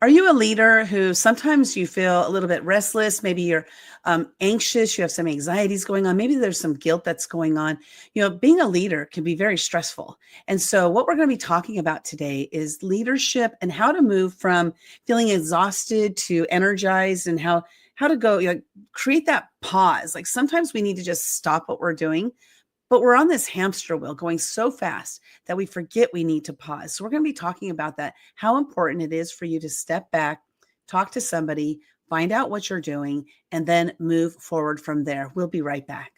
Are you a leader who sometimes you feel a little bit restless? Maybe you're anxious, you have some anxieties going on. Maybe there's some guilt that's going on. Being a leader can be very stressful. And so, what we're going to be talking about today is leadership and how to move from feeling exhausted to energized, and how to go, create that pause. Like sometimes we need to just stop what we're doing, but we're on this hamster wheel going so fast that we forget we need to pause. So we're going to be talking about that, how important it is for you to step back, talk to somebody, find out what you're doing, and then move forward from there. We'll be right back.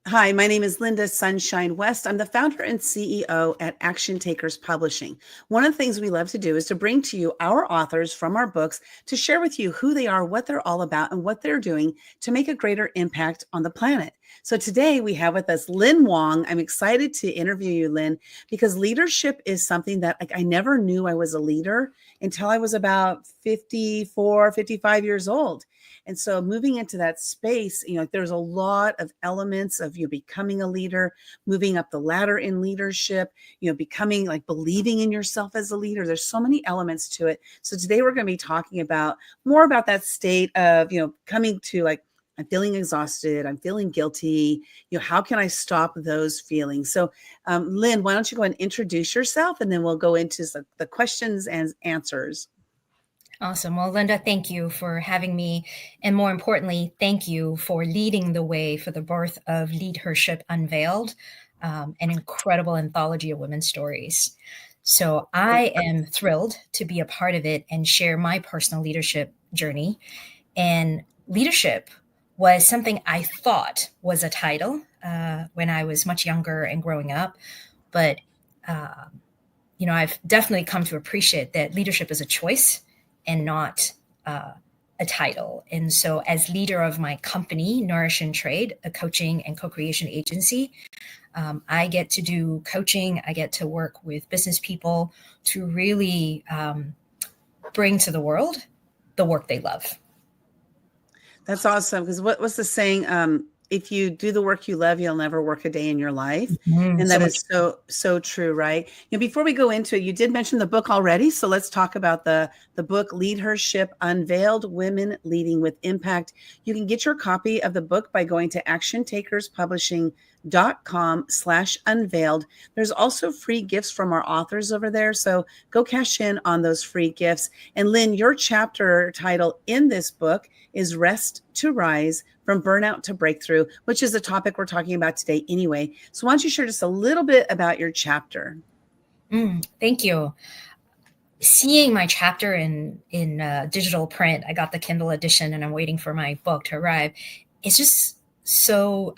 Hi, my name is Linda Sunshine West. I'm the founder and CEO at Action Takers Publishing. One of the things we love to do is to bring to you our authors from our books to share with you who they are, what they're all about, and what they're doing to make a greater impact on the planet. So today we have with us Lynn Wong. I'm excited to interview you, Lynn, because leadership is something that I never knew I was a leader until I was about 54, 55 years old. And so moving into that space, there's a lot of elements of you becoming a leader, moving up the ladder in leadership, becoming believing in yourself as a leader. There's so many elements to it. So today we're going to be talking about more about that state of, coming to I'm feeling exhausted. I'm feeling guilty. How can I stop those feelings? So, Lynn, why don't you go and introduce yourself, and then we'll go into the questions and answers. Awesome. Well, Linda, thank you for having me. And more importantly, thank you for leading the way for the birth of Leadership Unveiled, an incredible anthology of women's stories. So I am thrilled to be a part of it and share my personal leadership journey. And leadership was something I thought was a title when I was much younger and growing up. But, I've definitely come to appreciate that leadership is a choice and not a title. And so as leader of my company, Nourish and Trade, a coaching and co-creation agency, I get to do coaching. I get to work with business people to really bring to the world the work they love. That's awesome. Because what's the saying? If you do the work you love, you'll never work a day in your life. And that is so true, right? Before we go into it, you did mention the book already. So let's talk about the book, Leadership Unveiled, Women Leading with Impact. You can get your copy of the book by going to actiontakerspublishing.com/unveiled. There's also free gifts from our authors over there. So go cash in on those free gifts. And Lynn, your chapter title in this book is Rest to Rise, from Burnout to Breakthrough, which is the topic we're talking about today anyway. So why don't you share just a little bit about your chapter? Thank you. Seeing my chapter in digital print, I got the Kindle edition and I'm waiting for my book to arrive. It's just so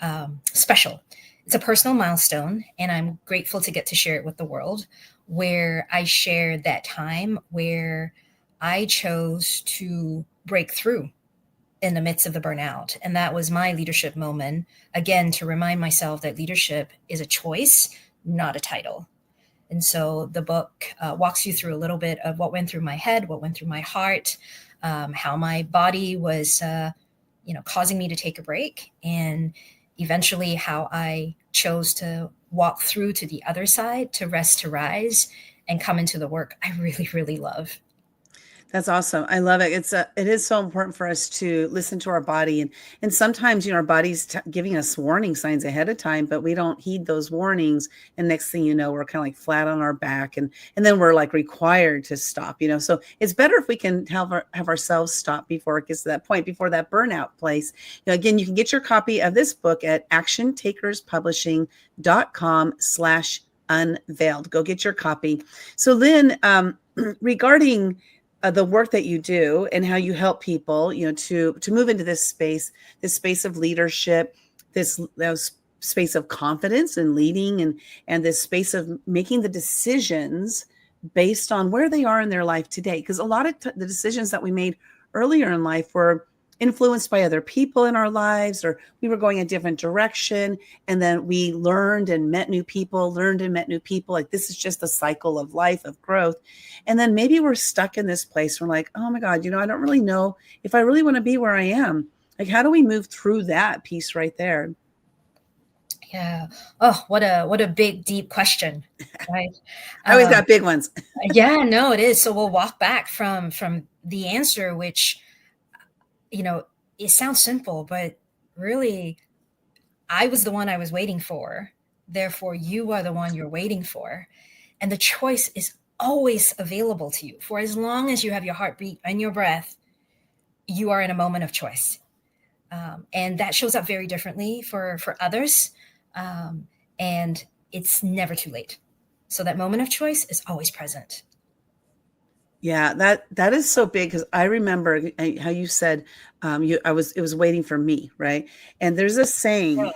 special. It's a personal milestone, and I'm grateful to get to share it with the world, where I share that time where I chose to break through in the midst of the burnout. And that was my leadership moment, again, to remind myself that leadership is a choice, not a title. And so the book walks you through a little bit of what went through my head, what went through my heart, how my body was, causing me to take a break, and eventually how I chose to walk through to the other side, to rest, to rise, and come into the work I really, really love. That's awesome. I love it. It is so important for us to listen to our body, and sometimes our body's giving us warning signs ahead of time, but we don't heed those warnings, and next thing you know, we're kind of flat on our back, and then we're required to stop. So it's better if we can have ourselves stop before it gets to that point, before that burnout place. Again, you can get your copy of this book at actiontakerspublishing.com/unveiled. Go get your copy. So Lynn, regarding the work that you do and how you help people, to move into this space of leadership, this space of confidence and leading, and this space of making the decisions based on where they are in their life today. Because a lot of the decisions that we made earlier in life were influenced by other people in our lives, or we were going a different direction. And then we learned and met new people, learned and met new people. Like, this is just a cycle of life, of growth. And then maybe we're stuck in this place. We're like, oh my God, I don't really know if I really want to be where I am. Like, how do we move through that piece right there? Yeah. Oh, what a big, deep question, right? I always got big ones. Yeah, no, it is. So we'll walk back from the answer, which, it sounds simple, but really, I was the one I was waiting for. Therefore, you are the one you're waiting for. And the choice is always available to you. For as long as you have your heartbeat and your breath, you are in a moment of choice. And that shows up very differently for others. And it's never too late. So that moment of choice is always present. Yeah, that is so big, because I remember how you said it was waiting for me, right? And there's a saying,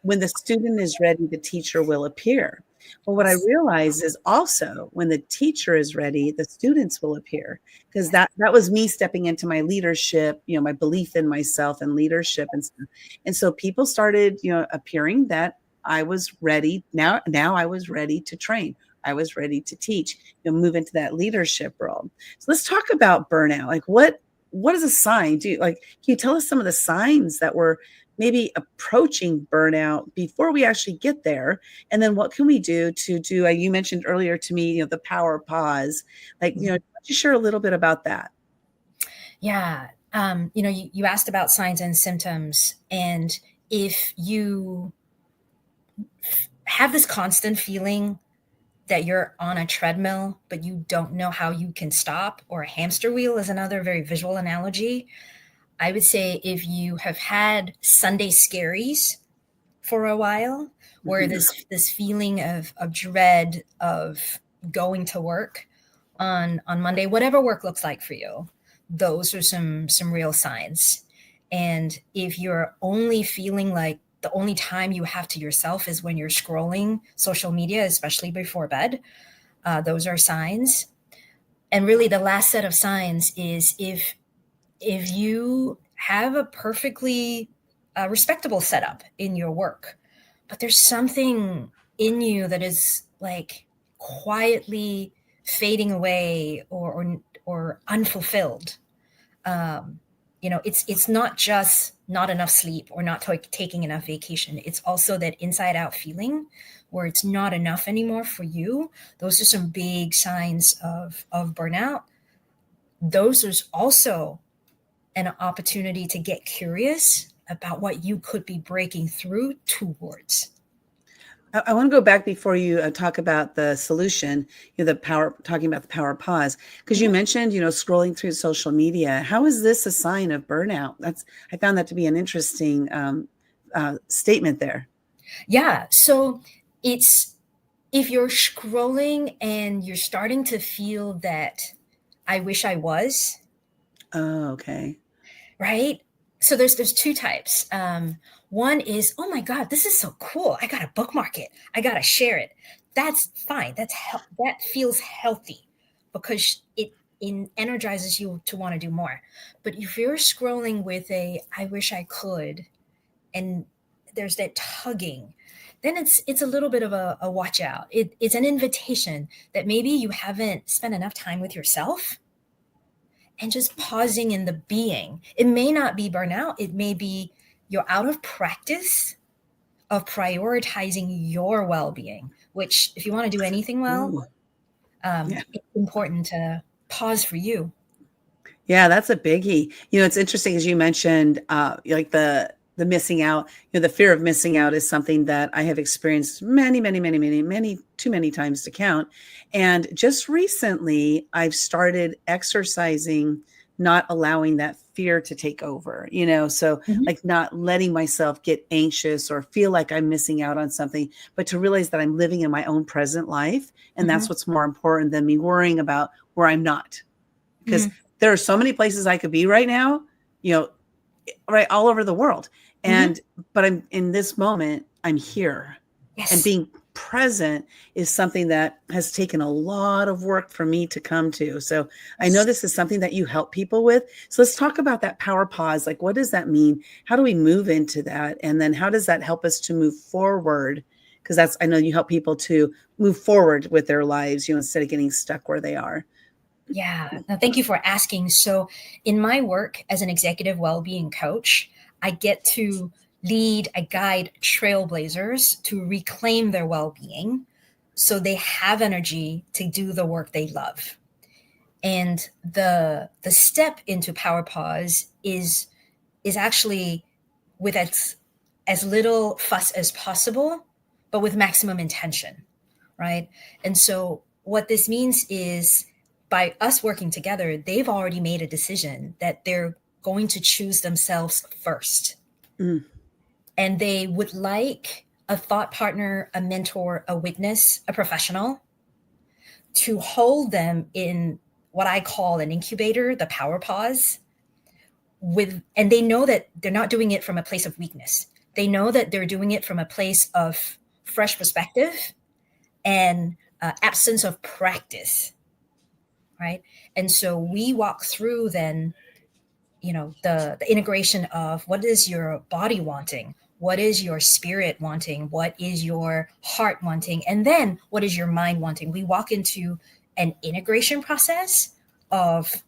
when the student is ready, the teacher will appear. Well, what I realized is also, when the teacher is ready, the students will appear, because that was me stepping into my leadership, my belief in myself and leadership and stuff. And so people started, appearing that I was ready. Now I was ready to train. I was ready to teach, move into that leadership role. So let's talk about burnout. Like, what is a sign? Can you tell us some of the signs that we're maybe approaching burnout before we actually get there? And then what can we do to do, you mentioned earlier to me, the power pause. Like, why don't you share a little bit about that? Yeah. You asked about signs and symptoms. And if you have this constant feeling that you're on a treadmill, but you don't know how you can stop, or a hamster wheel is another very visual analogy. I would say if you have had Sunday scaries for a while, where this feeling of dread of going to work on Monday, whatever work looks like for you, those are some real signs. And if you're only feeling like the only time you have to yourself is when you're scrolling social media, especially before bed, those are signs. And really, the last set of signs is if you have a perfectly respectable setup in your work, but there's something in you that is like quietly fading away or unfulfilled. It's not just not enough sleep or not taking enough vacation. It's also that inside out feeling where it's not enough anymore for you. Those are some big signs of burnout. Those are also an opportunity to get curious about what you could be breaking through towards. I want to go back before you talk about the solution, talking about the power pause, because you mentioned, scrolling through social media. How is this a sign of burnout? I found that to be an interesting statement there. Yeah. So it's, if you're scrolling and you're starting to feel that I wish I was. Oh, okay. Right. So there's two types. One is, oh my God, this is so cool. I got to bookmark it. I got to share it. That's fine. That feels healthy because it energizes you to want to do more. But if you're scrolling with I wish I could, and there's that tugging, then it's a little bit of a watch out. It's an invitation that maybe you haven't spent enough time with yourself and just pausing in the being. It may not be burnout. It may be you're out of practice of prioritizing your well-being, which if you want to do anything well, it's important to pause for you. Yeah, that's a biggie. It's interesting, as you mentioned, like the missing out, the fear of missing out is something that I have experienced many, many, many, many, many, too many times to count. And just recently, I've started exercising, not allowing that fear to take over, so like not letting myself get anxious or feel like I'm missing out on something, but to realize that I'm living in my own present life. And that's what's more important than me worrying about where I'm not. Because there are so many places I could be right now, right all over the world. And, but I'm in this moment, I'm here. And Yes. being present is something that has taken a lot of work for me to come to. So I know Yes. this is something that you help people with. So let's talk about that power pause. Like, what does that mean? How do we move into that? And then how does that help us to move forward? Because I know you help people to move forward with their lives, instead of getting stuck where they are. Yeah. No, thank you for asking. So, in my work as an executive well-being coach, I get to I guide trailblazers to reclaim their well-being so they have energy to do the work they love. And the step into power pause is actually with as little fuss as possible, but with maximum intention, right? And so what this means is by us working together, they've already made a decision that they're going to choose themselves first. Mm. And they would like a thought partner, a mentor, a witness, a professional to hold them in what I call an incubator, the power pause, and they know that they're not doing it from a place of weakness. They know that they're doing it from a place of fresh perspective and absence of practice, right? And so we walk through then, the integration of what is your body wanting, what is your spirit wanting, what is your heart wanting, and then what is your mind wanting. We walk into an integration process of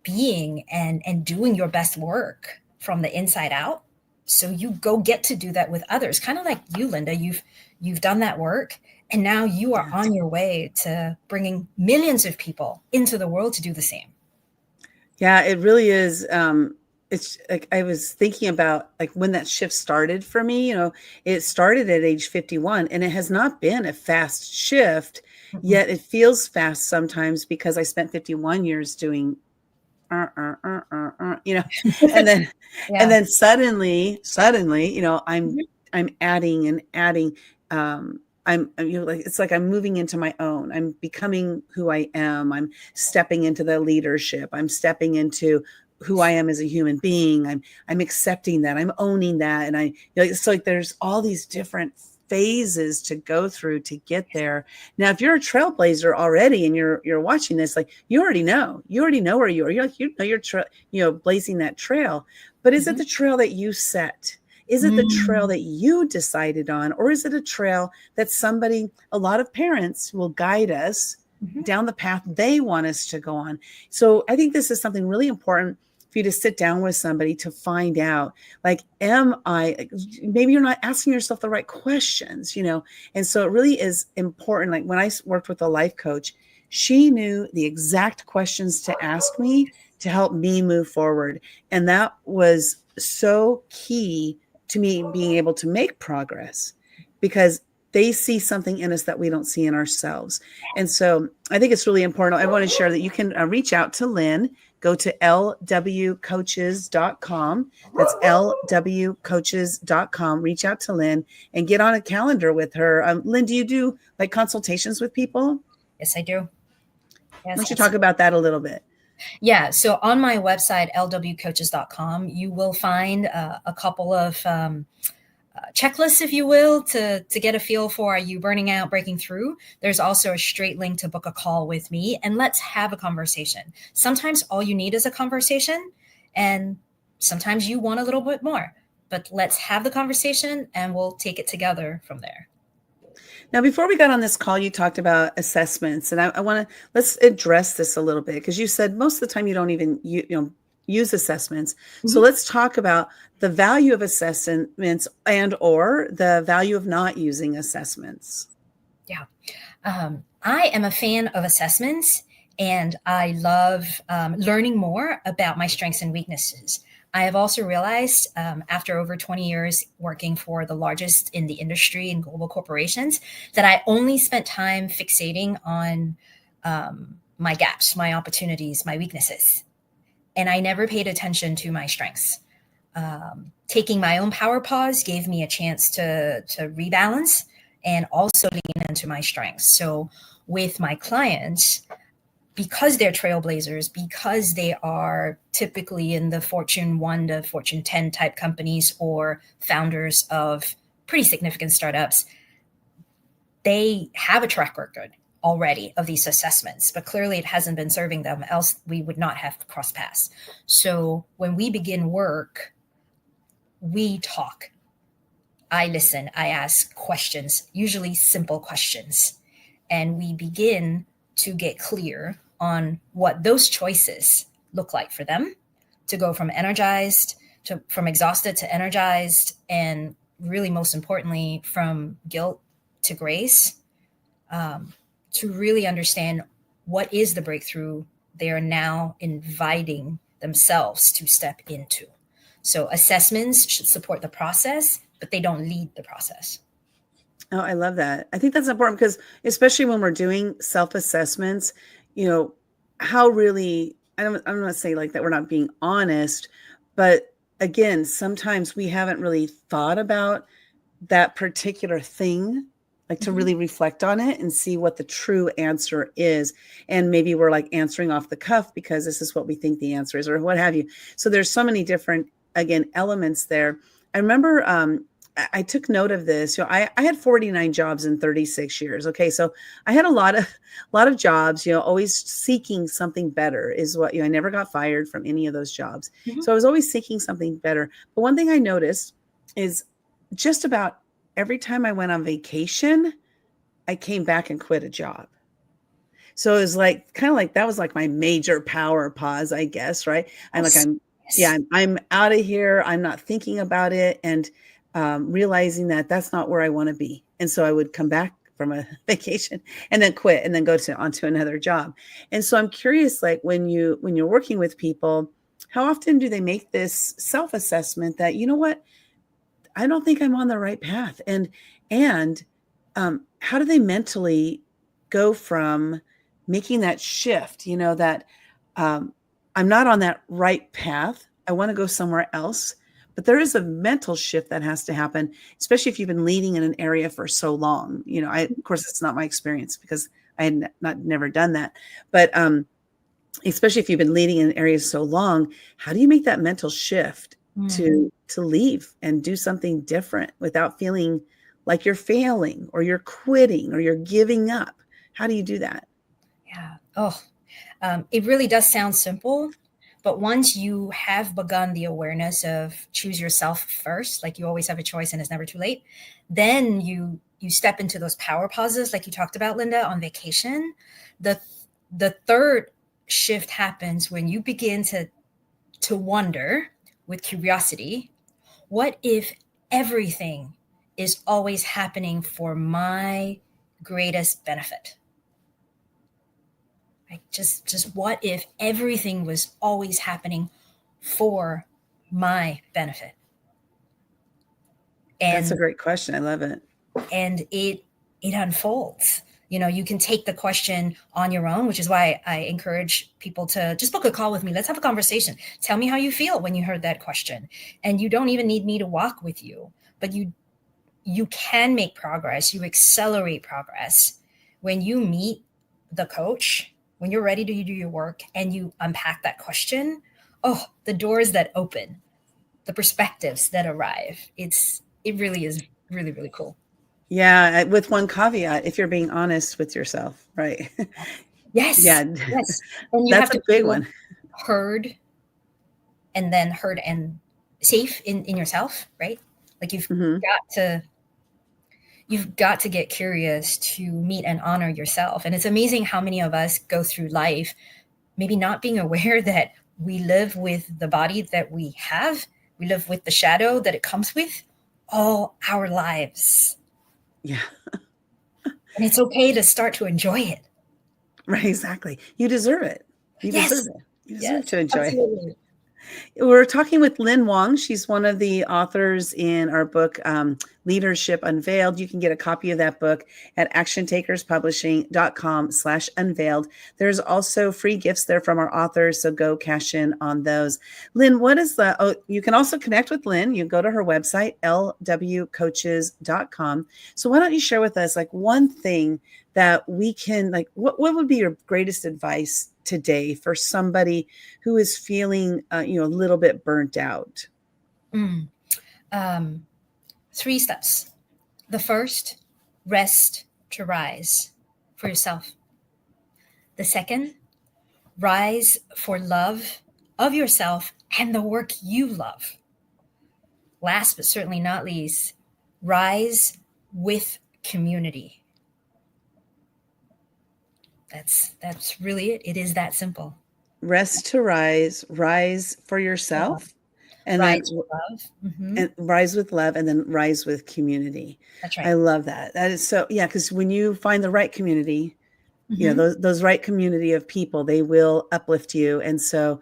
being and doing your best work from the inside out. So you go get to do that with others, kind of like you, Linda. You've done that work, and now you are Yes. on your way to bringing millions of people into the world to do the same. Yeah, it really is. It's like I was thinking about like when that shift started for me, it started at age 51 and it has not been a fast shift, Mhm. yet it feels fast sometimes because I spent 51 years doing you know, and then and Yeah. then suddenly, I'm Mhm. I'm adding and adding. Like it's like I'm moving into my own. I'm becoming who I am. I'm stepping into the leadership. I'm stepping into who I am as a human being. I'm accepting that. I'm owning that. And it's like there's all these different phases to go through to get there. Now, if you're a trailblazer already and you're watching this, like you already know where you are. You're blazing that trail. But is it Mhm. the trail that you set? Is it the trail Mm. that you decided on, or is it a trail that a lot of parents will guide us Mhm. down the path they want us to go on? So I think this is something really important for you to sit down with somebody to find out, like, maybe you're not asking yourself the right questions, And so it really is important. Like when I worked with a life coach, she knew the exact questions to ask me to help me move forward. And that was so key to me being able to make progress because they see something in us that we don't see in ourselves. And so I think it's really important. I want to share that you can reach out to Lynn. Go to lwcoaches.com. That's lwcoaches.com. Reach out to Lynn and get on a calendar with her. Lynn, do you do like consultations with people? Yes, I do. Why Yes, don't you talk absolutely. about that a little bit? Yeah. So on my website, lwcoaches.com, you will find a couple of checklists, if you will, to get a feel for, are you burning out, breaking through? There's also a straight link to book a call with me and let's have a conversation. Sometimes all you need is a conversation, and sometimes you want a little bit more. But let's have the conversation and we'll take it together from there. Now, before we got on this call, you talked about assessments, and I want to let's address this a little bit because you said most of the time you don't even use assessments. So Mhm. let's talk about the value of assessments and or the value of not using assessments. Yeah. I am a fan of assessments and I love learning more about my strengths and weaknesses. I have also realized after over 20 years working for the largest in the industry and global corporations that I only spent time fixating on my gaps, my opportunities, my weaknesses. And I never paid attention to my strengths. Taking my own power pause gave me a chance to rebalance and also lean into my strengths. So with my clients, because they're trailblazers, because they are typically in the Fortune 1 to Fortune 10 type companies or founders of pretty significant startups, they have a track record already of these assessments, but clearly it hasn't been serving them, else we would not have crossed paths. So when we begin work, we talk. I listen, I ask questions, usually simple questions, and we begin to get clear on what those choices look like for them, to go from from exhausted to energized, and really most importantly, from guilt to grace, to really understand what is the breakthrough they are now inviting themselves to step into. So assessments should support the process, but they don't lead the process. Oh, I love that. I think that's important because especially when we're doing self-assessments, how really, I'm not saying like that we're not being honest, but again, sometimes we haven't really thought about that particular thing, like to really reflect on it and see what the true answer is. And maybe we're like answering off the cuff because this is what we think the answer is or what have you. So there's so many different, again, elements there. I remember I took note of this. I had 49 jobs in 36 years. Okay. So I had a lot of jobs, always seeking something better is what, I never got fired from any of those jobs. So I was always seeking something better. But one thing I noticed is just about every time I went on vacation, I came back and quit a job. So it was like, kind of like, that was like my major power pause, I guess. Right. I'm out of here. I'm not thinking about it. And realizing that that's not where I want to be. And so I would come back from a vacation and then quit and then go onto another job. And so I'm curious, like when you're working with people, how often do they make this self-assessment that, you know what, I don't think I'm on the right path. And how do they mentally go from making that shift, that I'm not on that right path. I want to go somewhere else. But there is a mental shift that has to happen, especially if you've been leading in an area for so long. Of course, it's not my experience because I had never done that. But especially if you've been leading in areas so long, how do you make that mental shift to leave and do something different without feeling like you're failing or you're quitting or you're giving up? How do you do that? Yeah. It really does sound simple. But once you have begun the awareness of choose yourself first, like you always have a choice and it's never too late, then you step into those power pauses like you talked about, Linda, on vacation. The third shift happens when you begin to wonder with curiosity, what if everything is always happening for my greatest benefit? Like just what if everything was always happening for my benefit? And that's a great question. I love it. And it unfolds. You can take the question on your own, which is why I encourage people to just book a call with me. Let's have a conversation. Tell me how you feel when you heard that question. And you don't even need me to walk with you, but you can make progress. You accelerate progress when you meet the coach, when you're ready to do your work and you unpack that question. Oh, the doors that open, the perspectives that arrive. It really is really, really cool. Yeah. With one caveat, if you're being honest with yourself, right? Yes. Yeah. Yes. And you That's have to a big feel one. heard and safe in yourself, right? Like you've got to get curious to meet and honor yourself. And it's amazing how many of us go through life maybe not being aware that we live with the body that we have. We live with the shadow that it comes with all our lives. Yeah. And it's okay to start to enjoy it. Right. Exactly. You deserve it. You deserve it. You deserve to enjoy it. We're talking with Lynn Wong. She's one of the authors in our book, Leadership Unveiled. You can get a copy of that book at actiontakerspublishing.com/unveiled. There's also free gifts there from our authors, so go cash in on those. Lynn, you can also connect with Lynn. You go to her website, lwcoaches.com. So why don't you share with us like one thing that we can, like, what would be your greatest advice today for somebody who is feeling, a little bit burnt out? 3 steps. The first, rest to rise for yourself. The second, rise for love of yourself and the work you love. Last but certainly not least, rise with community. That's really it. It is that simple. Rest to rise, rise for yourself, and Rise then with love. and rise with love, and then rise with community. That's I right. love that. That is so, yeah, because when you find the right community, you know, Mhm. those right community of people, they will uplift you. And so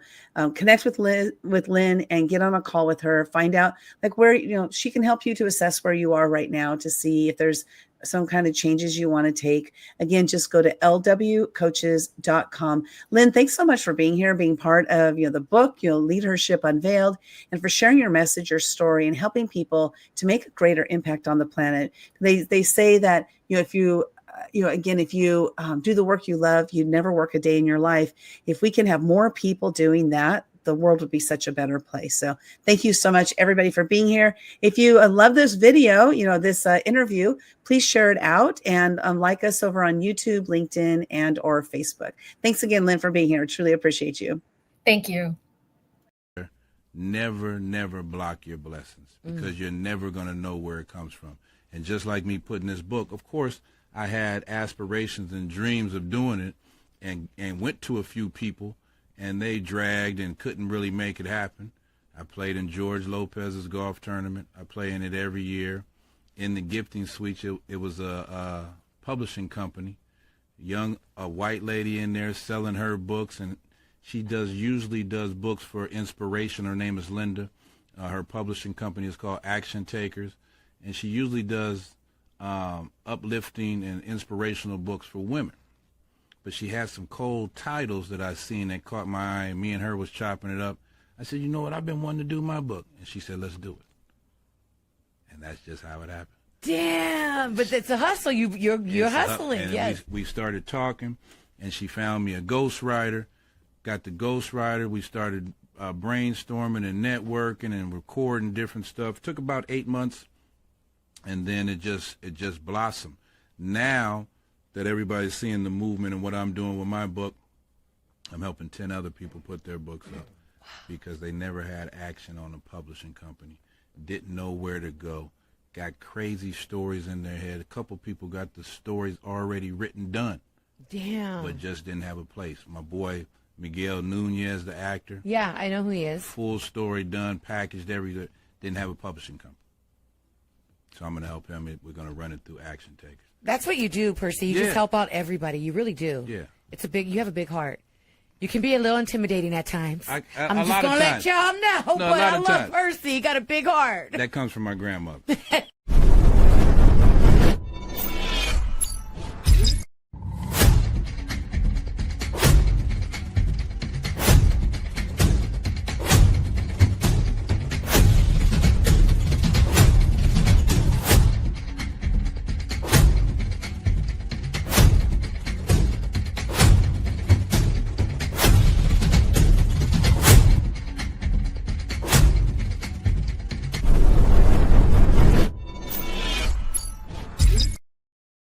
connect with Lynn and get on a call with her, find out like where, you know, she can help you to assess where you are right now to see if there's some kind of changes you want to take. Again, just go to lwcoaches.com. Lynn, thanks so much for being here, being part of, you know, the book, you know, Leadership Unveiled, and for sharing your message, your story, and helping people to make a greater impact on the planet. They say that, you know, if you again, if you do the work you love, you never work a day in your life. If we can have more people doing that, the world would be such a better place. So thank you so much, everybody, for being here. If you love this video, you know, this interview, please share it out and like us over on YouTube, LinkedIn, and or Facebook. Thanks again, Lynn, for being here. I truly appreciate you. Thank you. Never block your blessings, because you're never going to know where it comes from. And just like me putting this book, of course, I had aspirations and dreams of doing it, and went to a few people, and they dragged and couldn't really make it happen. I played in George Lopez's golf tournament. I play in it every year. In the gifting suite, it was a publishing company, a white lady in there selling her books, and she usually does books for inspiration. Her name is Linda. Her publishing company is called Action Takers, and she usually does uplifting and inspirational books for women. But she had some cold titles that I seen that caught my eye, and me and her was chopping it up. I said, you know what, I've been wanting to do my book. And she said, let's do it. And that's just how it happened. Damn, but it's a hustle. You're hustling, and yes. We started talking, and she found me a ghostwriter, got the ghostwriter. We started brainstorming and networking and recording different stuff. Took about 8 months. And then it just blossomed. Now that everybody's seeing the movement and what I'm doing with my book, I'm helping 10 other people put their books up because they never had action on a publishing company, didn't know where to go, got crazy stories in their head. A couple people got the stories already written, done. Damn. But just didn't have a place. My boy Miguel Nunez, the actor. Yeah, I know who he is. Full story done, packaged, everything. Didn't have a publishing company. So I'm going to help him. We're going to run it through Action Takers. That's what you do, Percy. You just help out everybody. You really do. Yeah. You have a big heart. You can be a little intimidating at times. I'm just going to let y'all know, but I love Percy. He got a big heart. That comes from my grandmother.